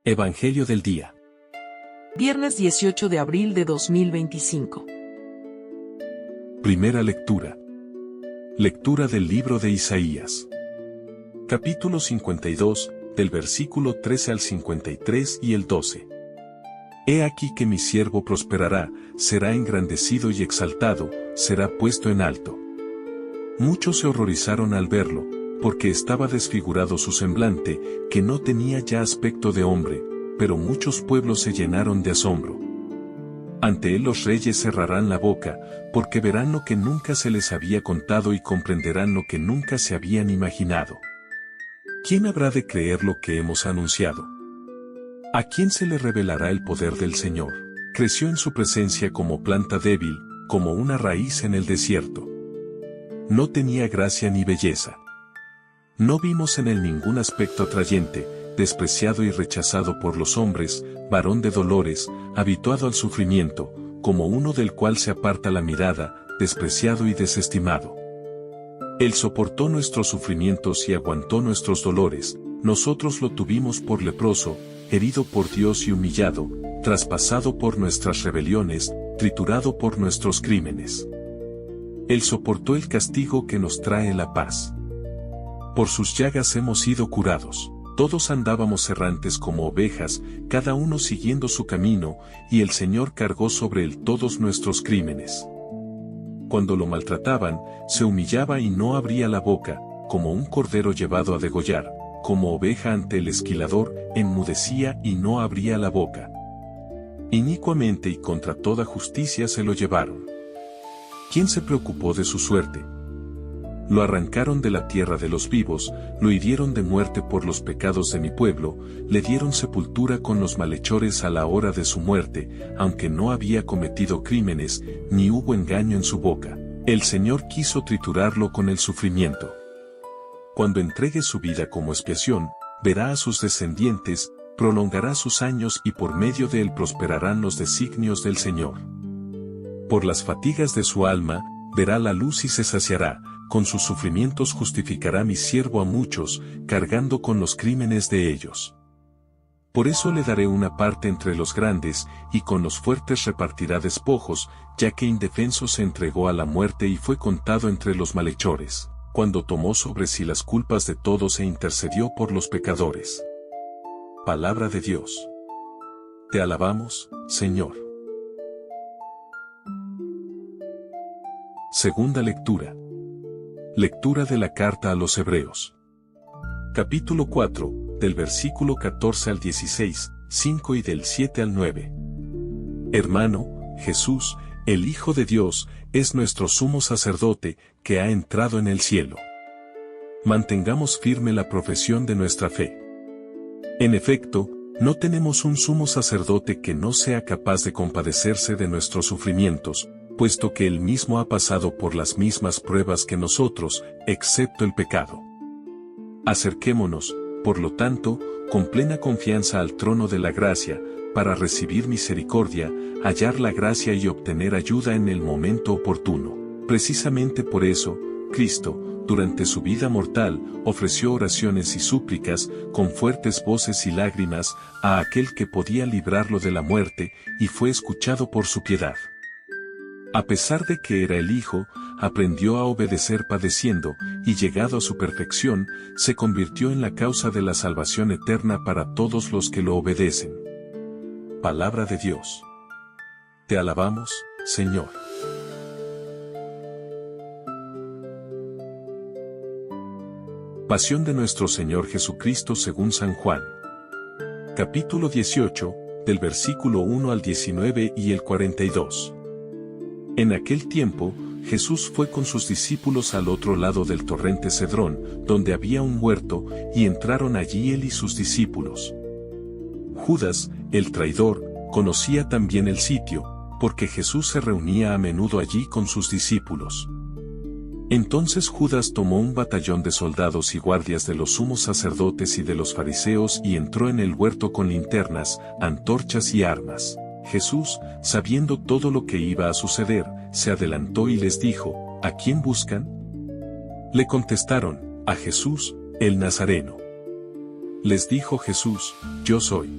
Evangelio del día. Viernes 18 de abril de 2025. Primera lectura. Lectura del libro de Isaías. Capítulo 52, del versículo 13 al 53 y el 12. He aquí que mi siervo prosperará, será engrandecido y exaltado, será puesto en alto. Muchos se horrorizaron al verlo, porque estaba desfigurado su semblante, que no tenía ya aspecto de hombre, pero muchos pueblos se llenaron de asombro. Ante él los reyes cerrarán la boca, porque verán lo que nunca se les había contado y comprenderán lo que nunca se habían imaginado. ¿Quién habrá de creer lo que hemos anunciado? ¿A quién se le revelará el poder del Señor? Creció en su presencia como planta débil, como una raíz en el desierto. No tenía gracia ni belleza. No vimos en él ningún aspecto atrayente, despreciado y rechazado por los hombres, varón de dolores, habituado al sufrimiento, como uno del cual se aparta la mirada, despreciado y desestimado. Él soportó nuestros sufrimientos y aguantó nuestros dolores, nosotros lo tuvimos por leproso, herido por Dios y humillado, traspasado por nuestras rebeliones, triturado por nuestros crímenes. Él soportó el castigo que nos trae la paz. Por sus llagas hemos sido curados. Todos andábamos errantes como ovejas, cada uno siguiendo su camino, y el Señor cargó sobre él todos nuestros crímenes. Cuando lo maltrataban, se humillaba y no abría la boca, como un cordero llevado a degollar, como oveja ante el esquilador, enmudecía y no abría la boca. Inicuamente y contra toda justicia se lo llevaron. ¿Quién se preocupó de su suerte? Lo arrancaron de la tierra de los vivos, lo hirieron de muerte por los pecados de mi pueblo, le dieron sepultura con los malhechores a la hora de su muerte, aunque no había cometido crímenes, ni hubo engaño en su boca. El Señor quiso triturarlo con el sufrimiento. Cuando entregue su vida como expiación, verá a sus descendientes, prolongará sus años y por medio de él prosperarán los designios del Señor. Por las fatigas de su alma, verá la luz y se saciará, con sus sufrimientos justificará mi siervo a muchos, cargando con los crímenes de ellos. Por eso le daré una parte entre los grandes, y con los fuertes repartirá despojos, ya que indefenso se entregó a la muerte y fue contado entre los malhechores, cuando tomó sobre sí las culpas de todos e intercedió por los pecadores. Palabra de Dios. Te alabamos, Señor. Segunda lectura. Lectura de la carta a los Hebreos. Capítulo 4, del versículo 14 al 16, 5 y del 7 al 9. Hermano, Jesús, el Hijo de Dios, es nuestro sumo sacerdote, que ha entrado en el cielo. Mantengamos firme la profesión de nuestra fe. En efecto, no tenemos un sumo sacerdote que no sea capaz de compadecerse de nuestros sufrimientos, puesto que él mismo ha pasado por las mismas pruebas que nosotros, excepto el pecado. Acerquémonos, por lo tanto, con plena confianza al trono de la gracia, para recibir misericordia, hallar la gracia y obtener ayuda en el momento oportuno. Precisamente por eso, Cristo, durante su vida mortal, ofreció oraciones y súplicas, con fuertes voces y lágrimas, a aquel que podía librarlo de la muerte, y fue escuchado por su piedad. A pesar de que era el Hijo, aprendió a obedecer padeciendo, y llegado a su perfección, se convirtió en la causa de la salvación eterna para todos los que lo obedecen. Palabra de Dios. Te alabamos, Señor. Pasión de nuestro Señor Jesucristo según San Juan. Capítulo 18, del versículo 1 al 19 y el 42. En aquel tiempo, Jesús fue con sus discípulos al otro lado del torrente Cedrón, donde había un huerto, y entraron allí él y sus discípulos. Judas, el traidor, conocía también el sitio, porque Jesús se reunía a menudo allí con sus discípulos. Entonces Judas tomó un batallón de soldados y guardias de los sumos sacerdotes y de los fariseos y entró en el huerto con linternas, antorchas y armas. Jesús, sabiendo todo lo que iba a suceder, se adelantó y les dijo, ¿a quién buscan? Le contestaron, a Jesús, el Nazareno. Les dijo Jesús, yo soy.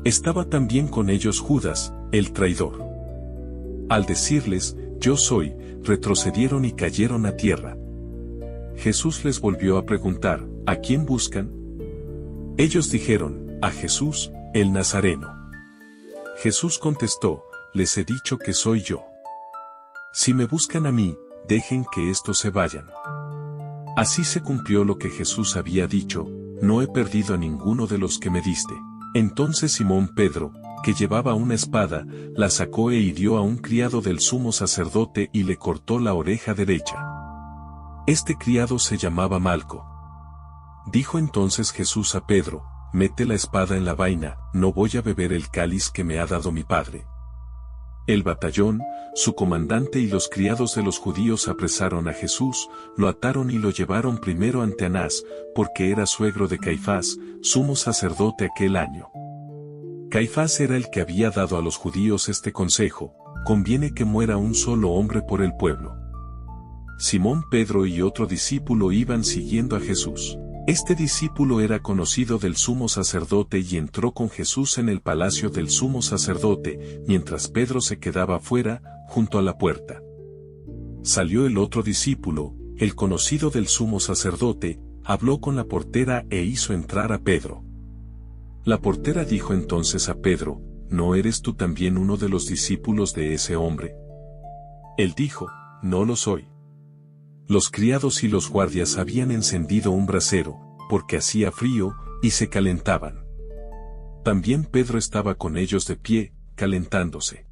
Estaba también con ellos Judas, el traidor. Al decirles, yo soy, retrocedieron y cayeron a tierra. Jesús les volvió a preguntar, ¿a quién buscan? Ellos dijeron, a Jesús, el Nazareno. Jesús contestó, les he dicho que soy yo. Si me buscan a mí, dejen que estos se vayan. Así se cumplió lo que Jesús había dicho, no he perdido a ninguno de los que me diste. Entonces Simón Pedro, que llevaba una espada, la sacó e hirió a un criado del sumo sacerdote y le cortó la oreja derecha. Este criado se llamaba Malco. Dijo entonces Jesús a Pedro, mete la espada en la vaina, no voy a beber el cáliz que me ha dado mi padre. El batallón, su comandante y los criados de los judíos apresaron a Jesús, lo ataron y lo llevaron primero ante Anás, porque era suegro de Caifás, sumo sacerdote aquel año. Caifás era el que había dado a los judíos este consejo, conviene que muera un solo hombre por el pueblo. Simón Pedro y otro discípulo iban siguiendo a Jesús. Este discípulo era conocido del sumo sacerdote y entró con Jesús en el palacio del sumo sacerdote, mientras Pedro se quedaba fuera, junto a la puerta. Salió el otro discípulo, el conocido del sumo sacerdote, habló con la portera e hizo entrar a Pedro. La portera dijo entonces a Pedro, ¿no eres tú también uno de los discípulos de ese hombre? Él dijo, no lo soy. Los criados y los guardias habían encendido un brasero, porque hacía frío, y se calentaban. También Pedro estaba con ellos de pie, calentándose.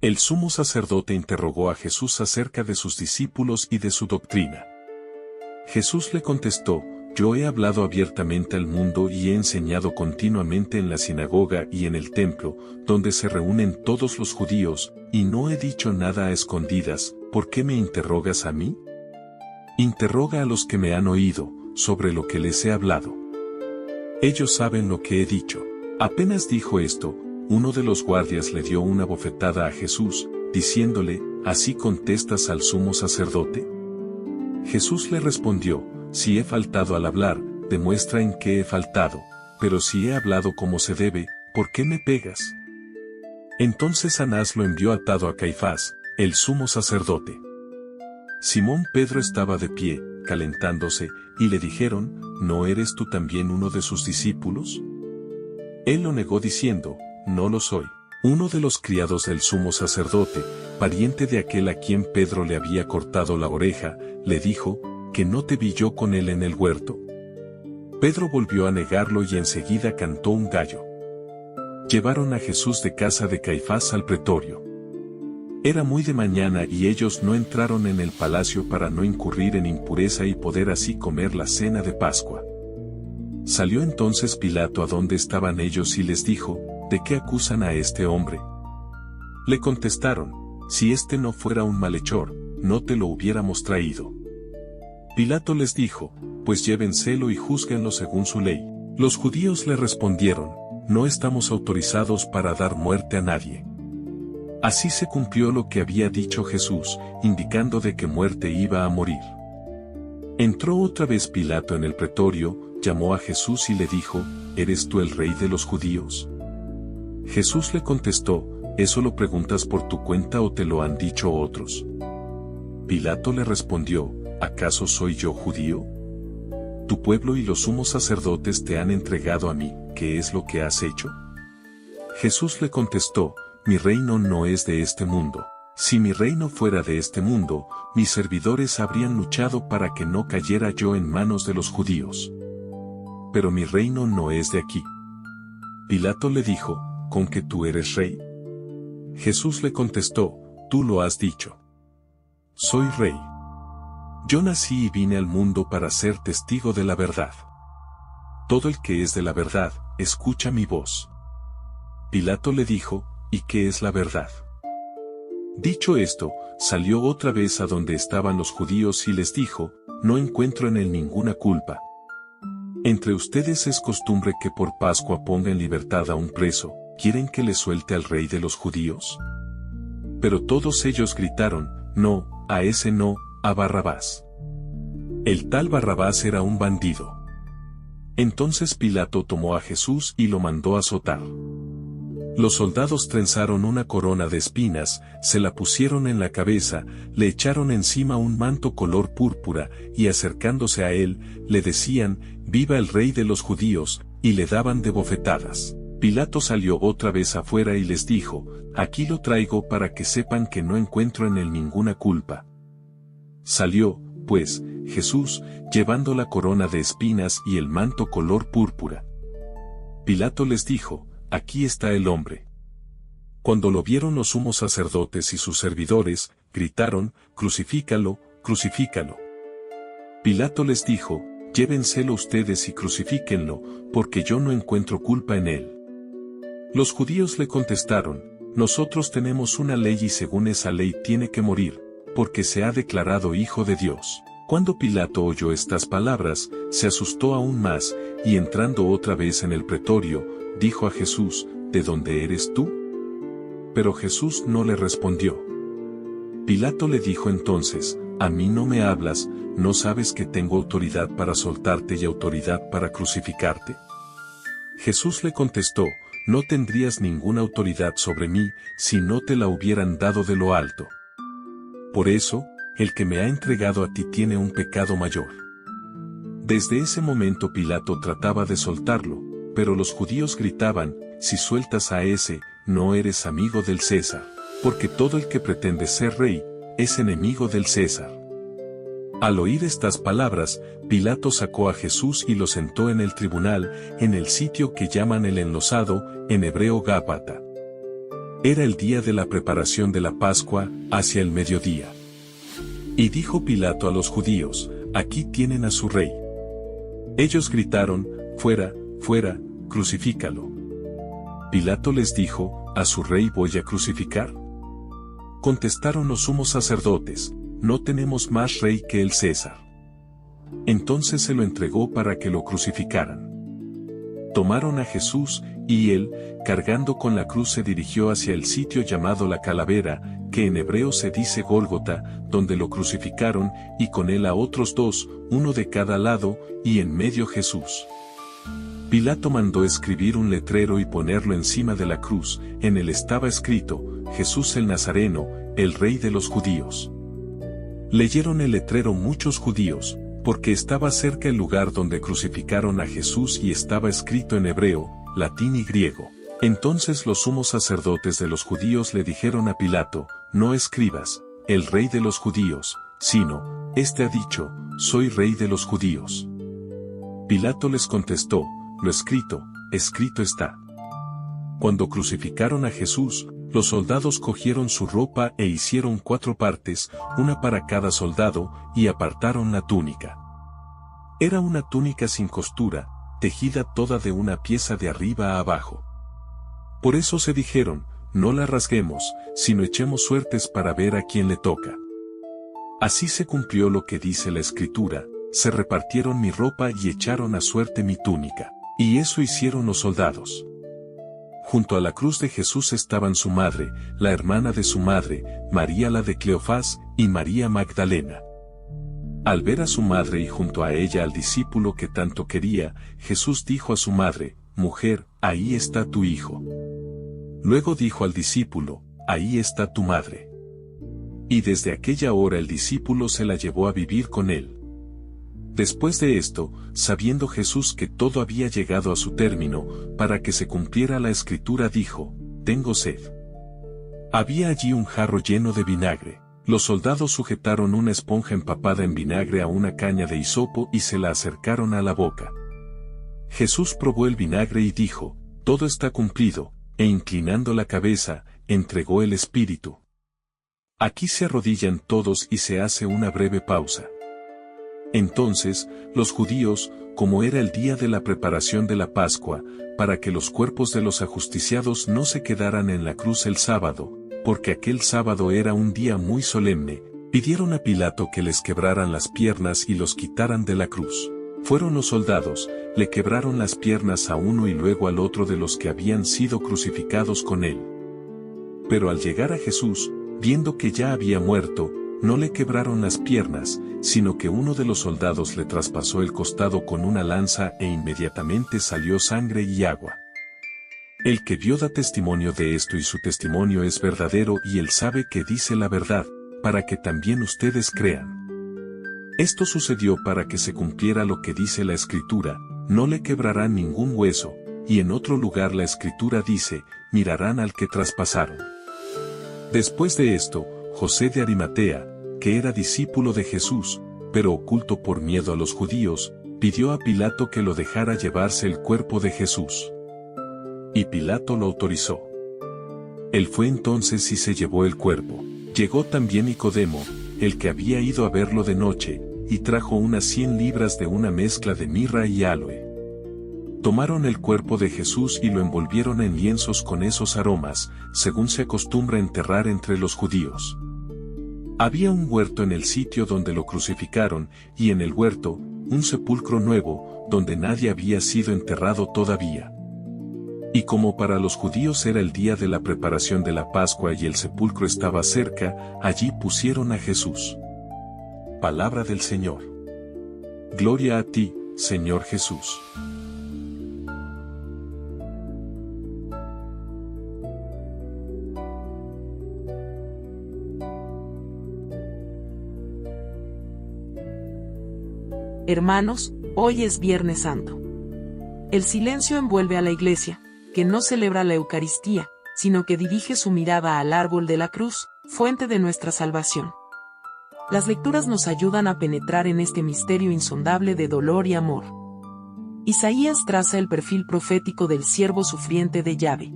El sumo sacerdote interrogó a Jesús acerca de sus discípulos y de su doctrina. Jesús le contestó, yo he hablado abiertamente al mundo y he enseñado continuamente en la sinagoga y en el templo, donde se reúnen todos los judíos, y no he dicho nada a escondidas, ¿por qué me interrogas a mí? Interroga a los que me han oído, sobre lo que les he hablado. Ellos saben lo que he dicho. Apenas dijo esto, uno de los guardias le dio una bofetada a Jesús, diciéndole, ¿así contestas al sumo sacerdote? Jesús le respondió, si he faltado al hablar, demuestra en qué he faltado, pero si he hablado como se debe, ¿por qué me pegas? Entonces Anás lo envió atado a Caifás, el sumo sacerdote. Simón Pedro estaba de pie, calentándose, y le dijeron, ¿no eres tú también uno de sus discípulos? Él lo negó diciendo, no lo soy. Uno de los criados del sumo sacerdote, pariente de aquel a quien Pedro le había cortado la oreja, le dijo, ¿que no te vi yo con él en el huerto? Pedro volvió a negarlo y enseguida cantó un gallo. Llevaron a Jesús de casa de Caifás al pretorio. Era muy de mañana y ellos no entraron en el palacio para no incurrir en impureza y poder así comer la cena de Pascua. Salió entonces Pilato a donde estaban ellos y les dijo, ¿de qué acusan a este hombre? Le contestaron, si este no fuera un malhechor, no te lo hubiéramos traído. Pilato les dijo, pues llévenselo y júzguenlo según su ley. Los judíos le respondieron, no estamos autorizados para dar muerte a nadie. Así se cumplió lo que había dicho Jesús, indicando de qué muerte iba a morir. Entró otra vez Pilato en el pretorio, llamó a Jesús y le dijo, ¿eres tú el rey de los judíos? Jesús le contestó, ¿eso lo preguntas por tu cuenta o te lo han dicho otros? Pilato le respondió, ¿acaso soy yo judío? Tu pueblo y los sumos sacerdotes te han entregado a mí, ¿qué es lo que has hecho? Jesús le contestó, mi reino no es de este mundo. Si mi reino fuera de este mundo, mis servidores habrían luchado para que no cayera yo en manos de los judíos. Pero mi reino no es de aquí. Pilato le dijo, ¿con que tú eres rey? Jesús le contestó, tú lo has dicho. Soy rey. Yo nací y vine al mundo para ser testigo de la verdad. Todo el que es de la verdad, escucha mi voz. Pilato le dijo, ¿y qué es la verdad? Dicho esto, salió otra vez a donde estaban los judíos y les dijo, no encuentro en él ninguna culpa. Entre ustedes es costumbre que por Pascua ponga en libertad a un preso, ¿quieren que le suelte al rey de los judíos? Pero todos ellos gritaron, no, a ese no, a Barrabás. El tal Barrabás era un bandido. Entonces Pilato tomó a Jesús y lo mandó azotar. Los soldados trenzaron una corona de espinas, se la pusieron en la cabeza, le echaron encima un manto color púrpura, y acercándose a él, le decían, «Viva el rey de los judíos», y le daban de bofetadas. Pilato salió otra vez afuera y les dijo, «Aquí lo traigo para que sepan que no encuentro en él ninguna culpa». Salió, pues, Jesús, llevando la corona de espinas y el manto color púrpura. Pilato les dijo, «Aquí está el hombre». Cuando lo vieron los sumos sacerdotes y sus servidores, gritaron, «Crucifícalo, crucifícalo». Pilato les dijo, «Llévenselo ustedes y crucifíquenlo, porque yo no encuentro culpa en él». Los judíos le contestaron, «Nosotros tenemos una ley y según esa ley tiene que morir, porque se ha declarado Hijo de Dios». Cuando Pilato oyó estas palabras, se asustó aún más, y entrando otra vez en el pretorio, dijo a Jesús, «¿De dónde eres tú?». Pero Jesús no le respondió. Pilato le dijo entonces, «¿A mí no me hablas? ¿No sabes que tengo autoridad para soltarte y autoridad para crucificarte?». Jesús le contestó, «No tendrías ninguna autoridad sobre mí, si no te la hubieran dado de lo alto. Por eso, el que me ha entregado a ti tiene un pecado mayor». Desde ese momento Pilato trataba de soltarlo, pero los judíos gritaban, «Si sueltas a ese, no eres amigo del César, porque todo el que pretende ser rey, es enemigo del César». Al oír estas palabras, Pilato sacó a Jesús y lo sentó en el tribunal, en el sitio que llaman el Enlosado, en hebreo Gábata. Era el día de la preparación de la Pascua, hacia el mediodía. Y dijo Pilato a los judíos, «Aquí tienen a su rey». Ellos gritaron, «Fuera, fuera, crucifícalo». Pilato les dijo, «¿A su rey voy a crucificar?». Contestaron los sumos sacerdotes, «No tenemos más rey que el César». Entonces se lo entregó para que lo crucificaran. Tomaron a Jesús, y él, cargando con la cruz se dirigió hacia el sitio llamado la Calavera, que en hebreo se dice Gólgota, donde lo crucificaron, y con él a otros dos, uno de cada lado, y en medio Jesús. Pilato mandó escribir un letrero y ponerlo encima de la cruz, en él estaba escrito, «Jesús el Nazareno, el Rey de los Judíos». Leyeron el letrero muchos judíos, porque estaba cerca el lugar donde crucificaron a Jesús y estaba escrito en hebreo, latín y griego. Entonces los sumos sacerdotes de los judíos le dijeron a Pilato, «No escribas, el Rey de los Judíos, sino, este ha dicho, soy Rey de los Judíos». Pilato les contestó, «Lo escrito, escrito está». Cuando crucificaron a Jesús, los soldados cogieron su ropa e hicieron 4 partes, una para cada soldado, y apartaron la túnica. Era una túnica sin costura, tejida toda de una pieza de arriba a abajo. Por eso se dijeron, «No la rasguemos, sino echemos suertes para ver a quién le toca». Así se cumplió lo que dice la Escritura, «Se repartieron mi ropa y echaron a suerte mi túnica». Y eso hicieron los soldados. Junto a la cruz de Jesús estaban su madre, la hermana de su madre, María la de Cleofás, y María Magdalena. Al ver a su madre y junto a ella al discípulo que tanto quería, Jesús dijo a su madre, «Mujer, ahí está tu hijo». Luego dijo al discípulo, «Ahí está tu madre». Y desde aquella hora el discípulo se la llevó a vivir con él. Después de esto, sabiendo Jesús que todo había llegado a su término, para que se cumpliera la Escritura dijo, «Tengo sed». Había allí un jarro lleno de vinagre. Los soldados sujetaron una esponja empapada en vinagre a una caña de hisopo y se la acercaron a la boca. Jesús probó el vinagre y dijo, «Todo está cumplido», e inclinando la cabeza, entregó el espíritu. Aquí se arrodillan todos y se hace una breve pausa. Entonces, los judíos, como era el día de la preparación de la Pascua, para que los cuerpos de los ajusticiados no se quedaran en la cruz el sábado, porque aquel sábado era un día muy solemne, pidieron a Pilato que les quebraran las piernas y los quitaran de la cruz. Fueron los soldados, le quebraron las piernas a uno y luego al otro de los que habían sido crucificados con él. Pero al llegar a Jesús, viendo que ya había muerto, no le quebraron las piernas, sino que uno de los soldados le traspasó el costado con una lanza e inmediatamente salió sangre y agua. El que vio da testimonio de esto y su testimonio es verdadero y él sabe que dice la verdad, para que también ustedes crean. Esto sucedió para que se cumpliera lo que dice la Escritura, no le quebrarán ningún hueso, y en otro lugar la Escritura dice, mirarán al que traspasaron. Después de esto, José de Arimatea, que era discípulo de Jesús, pero oculto por miedo a los judíos, pidió a Pilato que lo dejara llevarse el cuerpo de Jesús. Y Pilato lo autorizó. Él fue entonces y se llevó el cuerpo. Llegó también Nicodemo, el que había ido a verlo de noche, y trajo unas 100 libras de una mezcla de mirra y áloe. Tomaron el cuerpo de Jesús y lo envolvieron en lienzos con esos aromas, según se acostumbra enterrar entre los judíos. Había un huerto en el sitio donde lo crucificaron, y en el huerto, un sepulcro nuevo, donde nadie había sido enterrado todavía. Y como para los judíos era el día de la preparación de la Pascua y el sepulcro estaba cerca, allí pusieron a Jesús. Palabra del Señor. Gloria a ti, Señor Jesús. Hermanos, hoy es Viernes Santo. El silencio envuelve a la Iglesia, que no celebra la Eucaristía, sino que dirige su mirada al árbol de la cruz, fuente de nuestra salvación. Las lecturas nos ayudan a penetrar en este misterio insondable de dolor y amor. Isaías traza el perfil profético del siervo sufriente de Yahvé.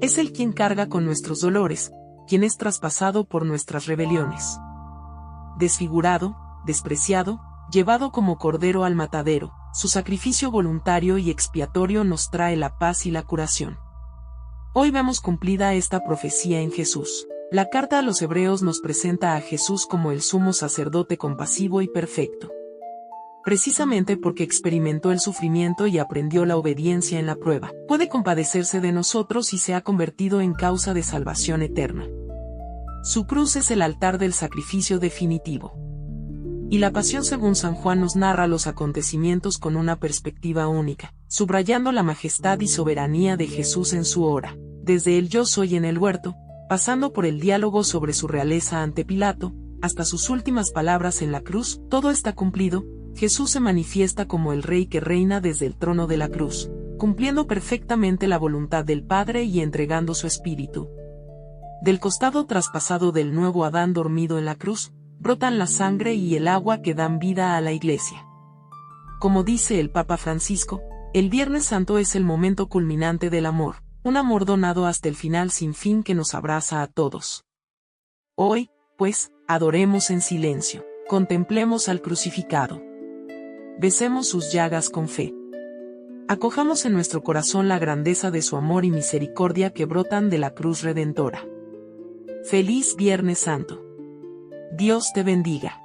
Es él quien carga con nuestros dolores, quien es traspasado por nuestras rebeliones. Desfigurado, despreciado, llevado como cordero al matadero, su sacrificio voluntario y expiatorio nos trae la paz y la curación. Hoy vemos cumplida esta profecía en Jesús. La carta a los Hebreos nos presenta a Jesús como el sumo sacerdote compasivo y perfecto. Precisamente porque experimentó el sufrimiento y aprendió la obediencia en la prueba, puede compadecerse de nosotros y se ha convertido en causa de salvación eterna. Su cruz es el altar del sacrificio definitivo. Y la Pasión según San Juan nos narra los acontecimientos con una perspectiva única, subrayando la majestad y soberanía de Jesús en su hora, desde el yo soy en el huerto, pasando por el diálogo sobre su realeza ante Pilato, hasta sus últimas palabras en la cruz. Todo está cumplido. Jesús se manifiesta como el Rey que reina desde el trono de la cruz, cumpliendo perfectamente la voluntad del Padre y entregando su espíritu. Del costado traspasado del nuevo Adán dormido en la cruz, brotan la sangre y el agua que dan vida a la Iglesia. Como dice el Papa Francisco, el Viernes Santo es el momento culminante del amor, un amor donado hasta el final sin fin que nos abraza a todos. Hoy, pues, adoremos en silencio, contemplemos al crucificado. Besemos sus llagas con fe. Acojamos en nuestro corazón la grandeza de su amor y misericordia que brotan de la cruz redentora. Feliz Viernes Santo. Dios te bendiga.